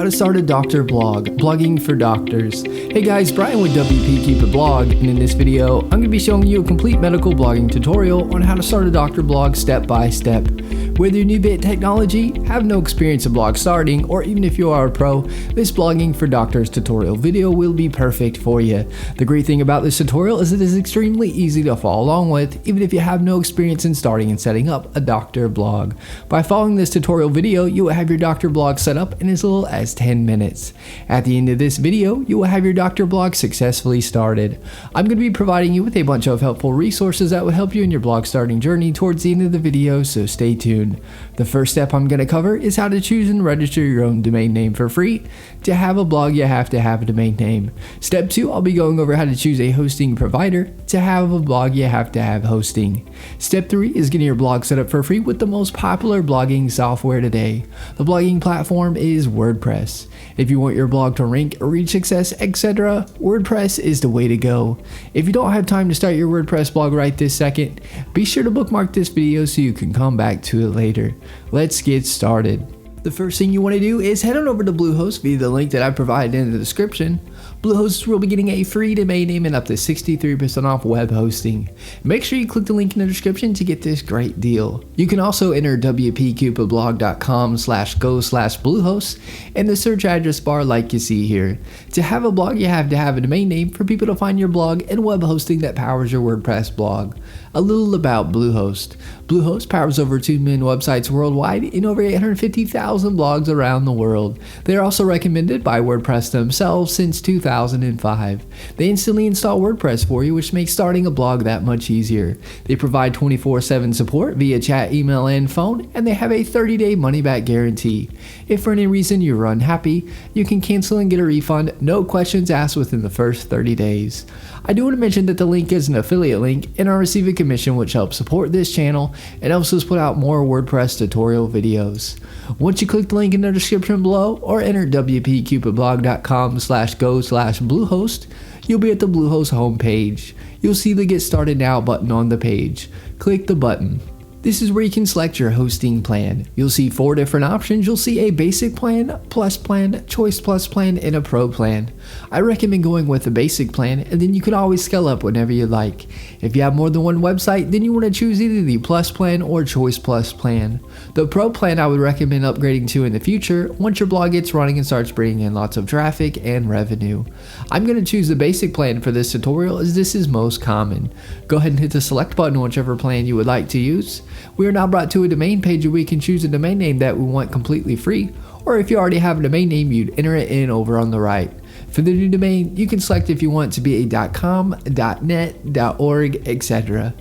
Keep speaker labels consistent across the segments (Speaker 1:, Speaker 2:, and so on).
Speaker 1: How to start a doctor blog, blogging for doctors. Hey guys, Brian with WP Keep It Blog, and in this video, I'm going to be showing you a complete medical blogging tutorial on how to start a doctor blog step by step. Whether you're new to technology, have no experience in blog starting, or even if you are a pro, this blogging for doctors tutorial video will be perfect for you. The great thing about this tutorial is it is extremely easy to follow along with, even if you have no experience in starting and setting up a doctor blog. By following this tutorial video, you will have your doctor blog set up in as little as 10 minutes. At the end of this video, you will have your doctor blog successfully started. I'm going to be providing you with a bunch of helpful resources that will help you in your blog starting journey towards the end of the video, so stay tuned. The first step I'm going to cover is how to choose and register your own domain name for free. To have a blog, you have to have a domain name. Step 2, I'll be going over how to choose a hosting provider. To have a blog, you have to have hosting. Step 3 is getting your blog set up for free with the most popular blogging software today. The blogging platform is WordPress. If you want your blog to rank, reach success, etc., WordPress is the way to go. If you don't have time to start your WordPress blog right this second, be sure to bookmark this video so you can come back to it later. Let's get started. The first thing you want to do is head on over to Bluehost via the link that I provided in the description. Bluehost will be getting a free domain name and up to 63% off web hosting. Make sure you click the link in the description to get this great deal. You can also enter wpcupidblog.com/go/Bluehost in the search address bar like you see here. To have a blog, you have to have a domain name for people to find your blog and web hosting that powers your WordPress blog. A little about Bluehost. Bluehost powers over 2 million websites worldwide and over 850,000 blogs around the world. They are also recommended by WordPress themselves since 2005. They instantly install WordPress for you, which makes starting a blog that much easier. They provide 24/7 support via chat, email, and phone, and they have a 30-day money-back guarantee. If for any reason you're unhappy, you can cancel and get a refund, no questions asked within the first 30 days. I do want to mention that the link is an affiliate link, and I receive a commission which helps support this channel and helps us put out more WordPress tutorial videos. Once you click the link in the description below or enter wpcupidblog.com/go/Bluehost, you'll be at the Bluehost homepage. You'll see the Get Started Now button on the page. Click the button. This is where you can select your hosting plan. You'll see 4 different options. You'll see a basic plan, plus plan, choice plus plan, and a pro plan. I recommend going with the basic plan, and then you can always scale up whenever you like. If you have more than one website, then you want to choose either the plus plan or choice plus plan. The pro plan I would recommend upgrading to in the future once your blog gets running and starts bringing in lots of traffic and revenue. I'm going to choose the basic plan for this tutorial as this is most common. Go ahead and hit the select button on whichever plan you would like to use. We are now brought to a domain page where we can choose a domain name that we want completely free, or if you already have a domain name, you'd enter it in over on the right. For the new domain, you can select if you want to be a .com, .net, .org, etc.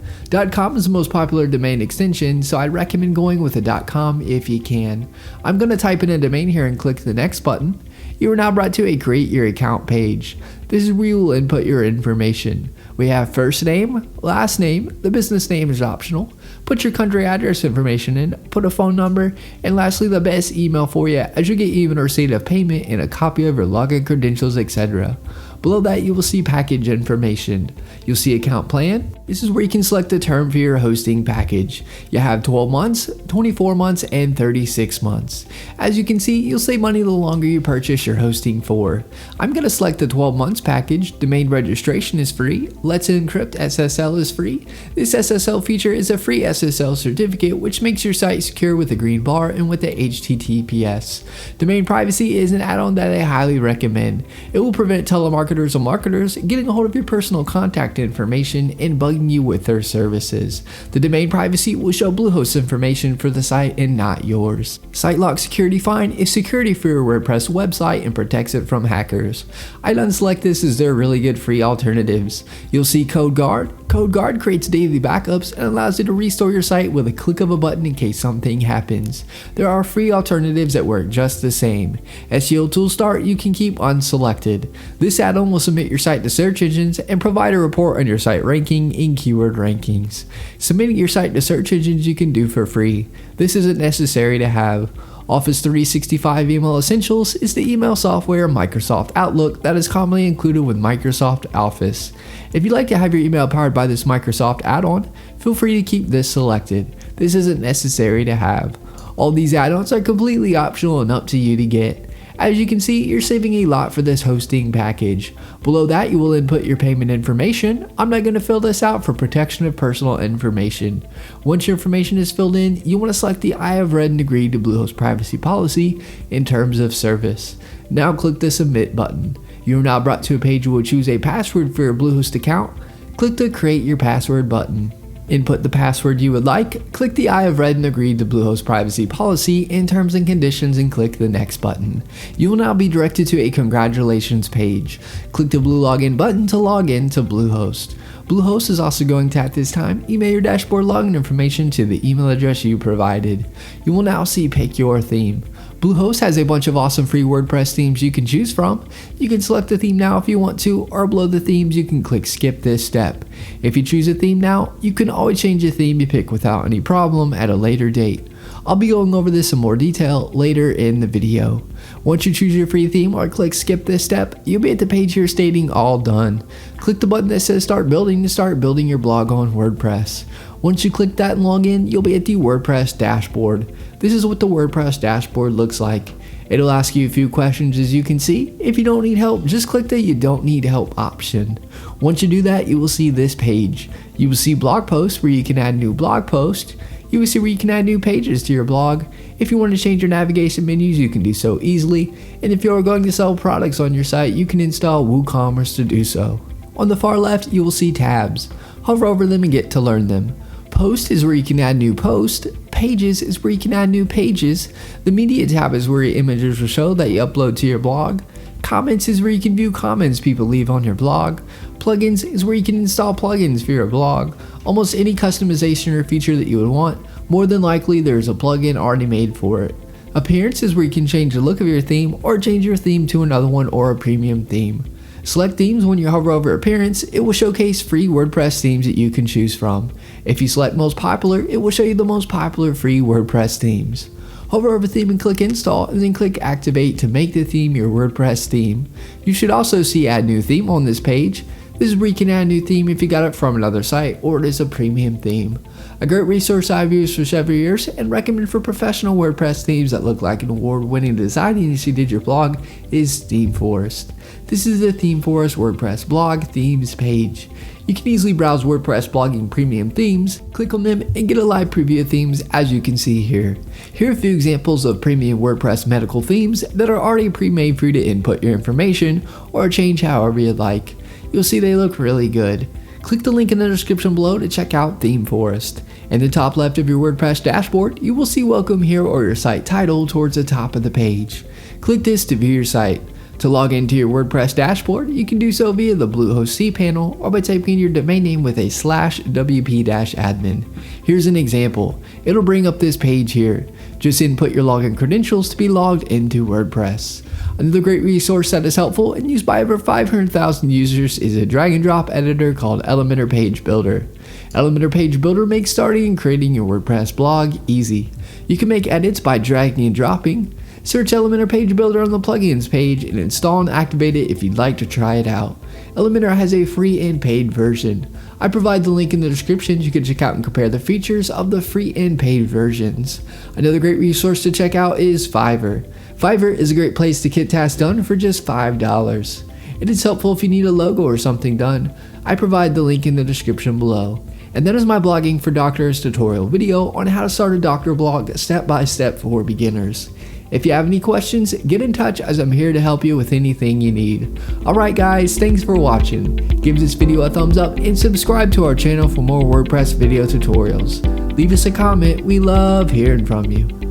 Speaker 1: .com is the most popular domain extension, so I recommend going with a .com if you can. I'm going to type in a domain here and click the next button. You are now brought to a Create Your Account page. This is where you will input your information. We have first name, last name, the business name is optional. Put your country address information in, put a phone number, and lastly the best email for you as you get even receipt of payment and a copy of your login credentials, etc. Below that you will see package information. You'll see account plan. This is where you can select the term for your hosting package. You have 12 months, 24 months, and 36 months. As you can see, you'll save money the longer you purchase your hosting for. I'm going to select the 12 months package. Domain registration is free. Let's Encrypt SSL is free. This SSL feature is a free SSL certificate which makes your site secure with a green bar and with the HTTPS. Domain privacy is an add-on that I highly recommend. It will prevent telemarketers or marketers getting a hold of your personal contact information and bugging you with their services. The domain privacy will show Bluehost information for the site and not yours. SiteLock Security Find is security for your WordPress website and protects it from hackers. I'd unselect this as they're really good free alternatives. You'll see CodeGuard. CodeGuard creates daily backups and allows you to restore your site with a click of a button in case something happens. There are free alternatives that work just the same. SEO Tool Start you can keep unselected. This add-on will submit your site to search engines and provide a report on your site ranking in keyword rankings. Submitting your site to search engines you can do for free. This isn't necessary to have. Office 365 Email Essentials is the email software Microsoft Outlook that is commonly included with Microsoft Office. If you'd like to have your email powered by this Microsoft add-on, feel free to keep this selected. This isn't necessary to have. All these add-ons are completely optional and up to you to get. As you can see, you're saving a lot for this hosting package. Below that, you will input your payment information. I'm not going to fill this out for protection of personal information. Once your information is filled in, you want to select the I have read and agreed to Bluehost privacy policy in terms of service. Now click the submit button. You are now brought to a page where you will choose a password for your Bluehost account. Click the create your password button. Input the password you would like, click the I have read and agreed to Bluehost privacy policy in terms and conditions and click the next button. You will now be directed to a congratulations page. Click the blue login button to log in to Bluehost. Bluehost is also going to at this time email your dashboard login information to the email address you provided. You will now see pick your theme. Bluehost has a bunch of awesome free WordPress themes you can choose from. You can select the theme now if you want to, or below the themes you can click skip this step. If you choose a theme now, you can always change the theme you pick without any problem at a later date. I'll be going over this in more detail later in the video. Once you choose your free theme or click skip this step, you'll be at the page here stating all done. Click the button that says start building to start building your blog on WordPress. Once you click that and log in, you'll be at the WordPress dashboard. This is what the WordPress dashboard looks like. It'll ask you a few questions as you can see. If you don't need help, just click the you don't need help option. Once you do that, you will see this page. You will see blog posts where you can add new blog posts. You will see where you can add new pages to your blog. If you want to change your navigation menus, you can do so easily. And if you are going to sell products on your site, you can install WooCommerce to do so. On the far left, you will see tabs. Hover over them and get to learn them. Post is where you can add new posts. Pages is where you can add new pages. The media tab is where your images will show that you upload to your blog. Comments is where you can view comments people leave on your blog. Plugins is where you can install plugins for your blog. Almost any customization or feature that you would want, more than likely there's a plugin already made for it. Appearance is where you can change the look of your theme or change your theme to another one or a premium theme. Select themes. When you hover over appearance, it will showcase free WordPress themes that you can choose from. If you select most popular, it will show you the most popular free WordPress themes. Hover over theme and click install and then click activate to make the theme your WordPress theme. You should also see add new theme on this page. This is where you can add a new theme if you got it from another site or it is a premium theme. A great resource I've used for several years and recommend for professional WordPress themes that look like an award-winning design agency did your blog is ThemeForest. This is the ThemeForest WordPress blog themes page. You can easily browse WordPress blogging premium themes, click on them, and get a live preview of themes as you can see here. Here are a few examples of premium WordPress medical themes that are already pre-made for you to input your information or change however you'd like. You'll see they look really good. Click the link in the description below to check out ThemeForest. In the top left of your WordPress dashboard, you will see welcome here or your site title towards the top of the page. Click this to view your site. To log into your WordPress dashboard, you can do so via the Bluehost cPanel or by typing in your domain name with a /wp-admin. Here's an example. It'll bring up this page here. Just input your login credentials to be logged into WordPress. Another great resource that is helpful and used by over 500,000 users is a drag and drop editor called Elementor Page Builder. Elementor Page Builder makes starting and creating your WordPress blog easy. You can make edits by dragging and dropping. Search Elementor Page Builder on the plugins page and install and activate it if you'd like to try it out. Elementor has a free and paid version. I provide the link in the description. You can check out and compare the features of the free and paid versions. Another great resource to check out is Fiverr. Fiverr is a great place to get tasks done for just $5. It is helpful if you need a logo or something done. I provide the link in the description below. And that is my blogging for doctors tutorial video on how to start a doctor blog step by step for beginners. If you have any questions, get in touch as I'm here to help you with anything you need. Alright guys, thanks for watching. Give this video a thumbs up and subscribe to our channel for more WordPress video tutorials. Leave us a comment, we love hearing from you.